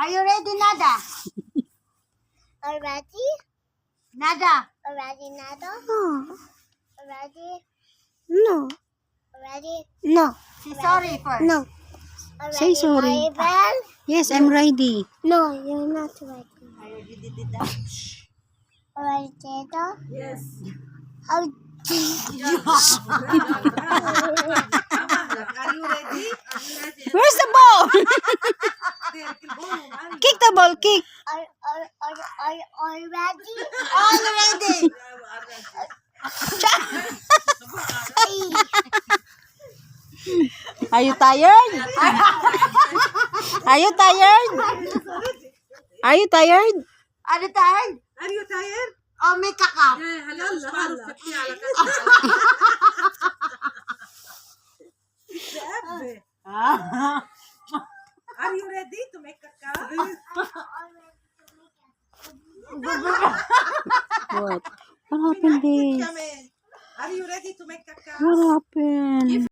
Are you ready, Nada? Already? Nada. Already, Nado? No. Already? No. Already? No. Say sorry first. No. Already, Say sorry. Maribel? Yes, I'm ready. No, you're not ready. I already did that. Already, Tito? Yes. How Are you ready? Where's the ball? Kick the ball, kick. are you ready? Already. Are you tired? Are you tired? Are you tired? Are you tired? Are you tired? Oh, may kaka. هلا هلا Are you ready to make cacao? What? What happened, this? Are you ready to make cacao? What happened?